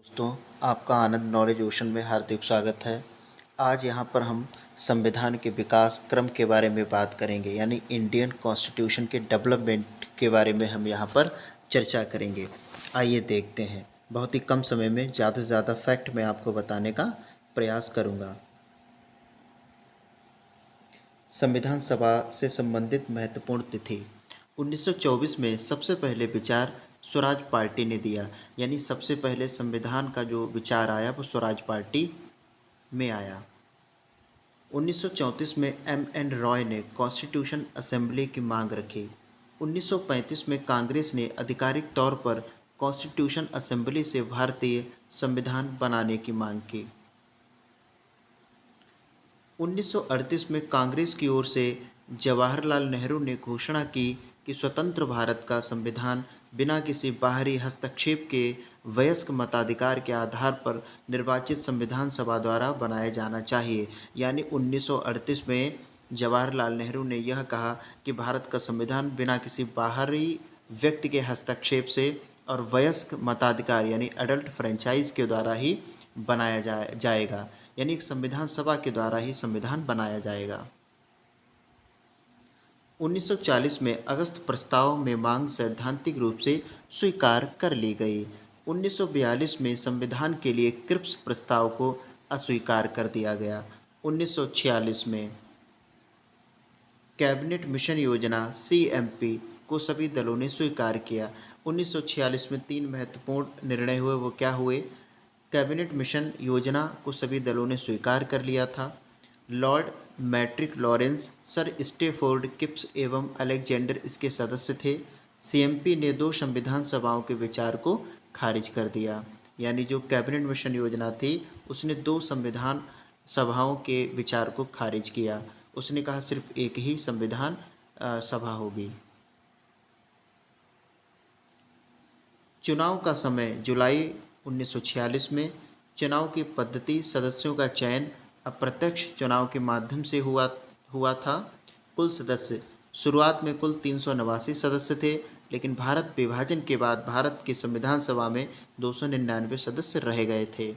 दोस्तों, आपका आनंद knowledge ocean में हार्दिक स्वागत है। आज यहाँ पर हम संविधान के विकास क्रम के बारे में बात करेंगे, यानी इंडियन कॉन्स्टिट्यूशन के डेवलपमेंट के बारे में हम यहाँ पर चर्चा करेंगे। आइए देखते हैं। बहुत ही कम समय में ज़्यादा से ज़्यादा फैक्ट मैं आपको बताने का प्रयास करूँगा। संविधान सभा से संबंधित महत्वपूर्ण तिथि 1924 में सबसे पहले विचार स्वराज पार्टी ने दिया, यानी सबसे पहले संविधान का जो विचार आया वो स्वराज पार्टी में आया। 1934 में एम.एन. रॉय ने कॉन्स्टिट्यूशन असेंबली की मांग रखी। 1935 में कांग्रेस ने आधिकारिक तौर पर कॉन्स्टिट्यूशन असेंबली से भारतीय संविधान बनाने की मांग की। 1938 में कांग्रेस की ओर से जवाहरलाल नेहरू ने घोषणा की कि स्वतंत्र भारत का संविधान बिना किसी बाहरी हस्तक्षेप के वयस्क मताधिकार के आधार पर निर्वाचित संविधान सभा द्वारा बनाया जाना चाहिए। यानी 1938 में जवाहरलाल नेहरू ने यह कहा कि भारत का संविधान बिना किसी बाहरी व्यक्ति के हस्तक्षेप से और वयस्क मताधिकार यानी एडल्ट फ्रेंचाइज के द्वारा ही बनाया जाएगा, यानी एक संविधान सभा के द्वारा ही संविधान बनाया जाएगा। 1940 में अगस्त प्रस्ताव में मांग सैद्धांतिक रूप से स्वीकार कर ली गई। 1942 में संविधान के लिए क्रिप्स प्रस्ताव को अस्वीकार कर दिया गया। 1946 में कैबिनेट मिशन योजना CMP को सभी दलों ने स्वीकार किया। 1946 में 3 महत्वपूर्ण निर्णय हुए, वो क्या हुए? कैबिनेट मिशन योजना को सभी दलों ने स्वीकार कर लिया था। लॉर्ड मैट्रिक लॉरेंस, सर स्टेफोर्ड किप्स एवं अलेक्जेंडर इसके सदस्य थे। CMP ने 2 संविधान सभाओं के विचार को खारिज कर दिया, यानी जो कैबिनेट मिशन योजना थी उसने 2 संविधान सभाओं के विचार को खारिज किया। उसने कहा सिर्फ एक ही संविधान सभा होगी। चुनाव का समय जुलाई 1946 में। चुनाव की पद्धति सदस्यों का चयन अप्रत्यक्ष चुनाव के माध्यम से हुआ था। कुल सदस्य शुरुआत में कुल 389 सदस्य थे, लेकिन भारत विभाजन के बाद भारत की संविधान सभा में 299 सदस्य रह गए थे।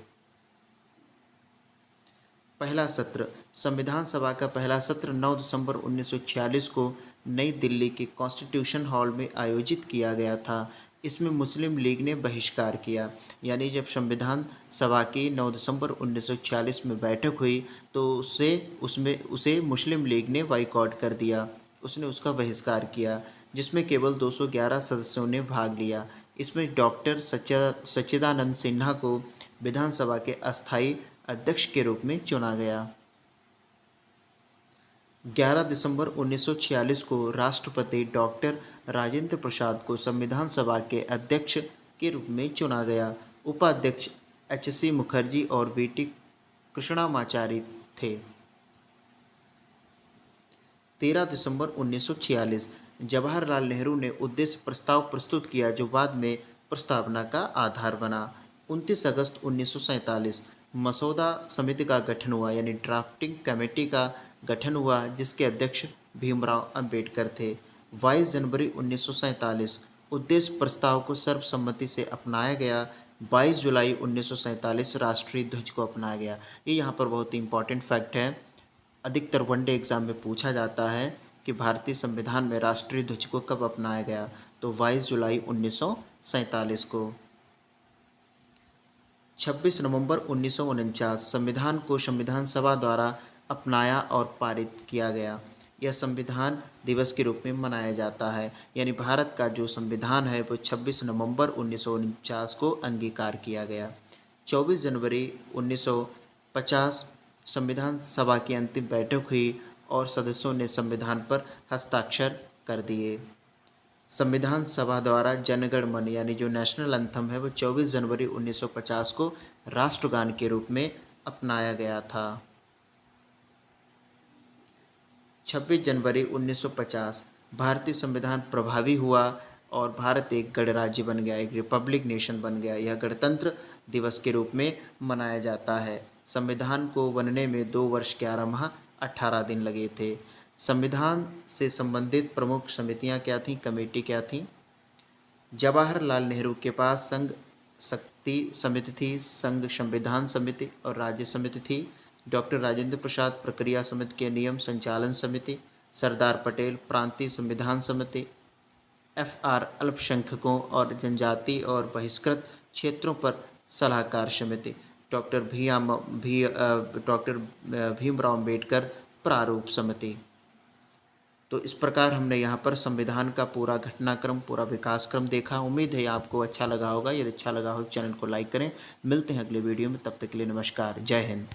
पहला सत्र संविधान सभा का पहला सत्र 9 दिसंबर 1946 को नई दिल्ली के कॉन्स्टिट्यूशन हॉल में आयोजित किया गया था। इसमें मुस्लिम लीग ने बहिष्कार किया, यानी जब संविधान सभा की 9 दिसंबर 1946 में बैठक हुई तो उसे मुस्लिम लीग ने बाइकआउट कर दिया, उसने उसका बहिष्कार किया, जिसमें केवल 211 सदस्यों ने भाग लिया। इसमें डॉक्टर सच्चिदानंद सिन्हा को विधानसभा के अस्थायी अध्यक्ष के रूप में चुना गया। 11 दिसंबर 1946 को राष्ट्रपति डॉक्टर राजेंद्र प्रसाद को संविधान सभा के अध्यक्ष के रूप में चुना गया। उपाध्यक्ष HC मुखर्जी और VT कृष्णामाचारी थे। 13 दिसंबर 1946 जवाहरलाल नेहरू ने उद्देश्य प्रस्ताव प्रस्तुत किया, जो बाद में प्रस्तावना का आधार बना। 29 अगस्त 1947 मसौदा समिति का गठन हुआ, यानी ड्राफ्टिंग कमेटी का गठन हुआ, जिसके अध्यक्ष भीमराव अंबेडकर थे। 22 जनवरी 1947 उद्देश्य प्रस्ताव को सर्वसम्मति से अपनाया गया। 22 जुलाई 1947 राष्ट्रीय ध्वज को अपनाया गया। ये यहाँ पर बहुत ही इंपॉर्टेंट फैक्ट है, अधिकतर वनडे एग्जाम में पूछा जाता है कि भारतीय संविधान में राष्ट्रीय ध्वज को कब अपनाया गया, तो 22 जुलाई 1947 को। 26 नवंबर 1949 संविधान को संविधान सभा द्वारा अपनाया और पारित किया गया। यह संविधान दिवस के रूप में मनाया जाता है, यानी भारत का जो संविधान है वो 26 नवंबर 1949 को अंगीकार किया गया। 24 जनवरी 1950 संविधान सभा की अंतिम बैठक हुई और सदस्यों ने संविधान पर हस्ताक्षर कर दिए। संविधान सभा द्वारा जनगण मन यानी जो नेशनल एंथम है वो 24 जनवरी 1950 को राष्ट्रगान के रूप में अपनाया गया था। 26 जनवरी 1950 भारतीय संविधान प्रभावी हुआ और भारत एक गणराज्य बन गया, एक रिपब्लिक नेशन बन गया। यह गणतंत्र दिवस के रूप में मनाया जाता है। संविधान को बनने में 2 वर्ष 11 माह 18 दिन लगे थे। संविधान से संबंधित प्रमुख समितियां क्या थीं, कमेटी क्या थीं? जवाहरलाल नेहरू के पास संघ शक्ति समिति थी, संघ संविधान समिति और राज्य समिति थी। डॉक्टर राजेंद्र प्रसाद प्रक्रिया समिति के नियम संचालन समिति। सरदार पटेल प्रांतीय संविधान समिति। FR अल्पसंख्यकों और जनजाति और बहिष्कृत क्षेत्रों पर सलाहकार समिति। डॉक्टर भीमराव अम्बेडकर प्रारूप समिति। तो इस प्रकार हमने यहाँ पर संविधान का पूरा घटनाक्रम, पूरा विकास क्रम देखा। उम्मीद है आपको अच्छा लगा होगा। यदि अच्छा लगा हो चैनल को लाइक करें। मिलते हैं अगले वीडियो में, तब तक के लिए नमस्कार, जय हिंद।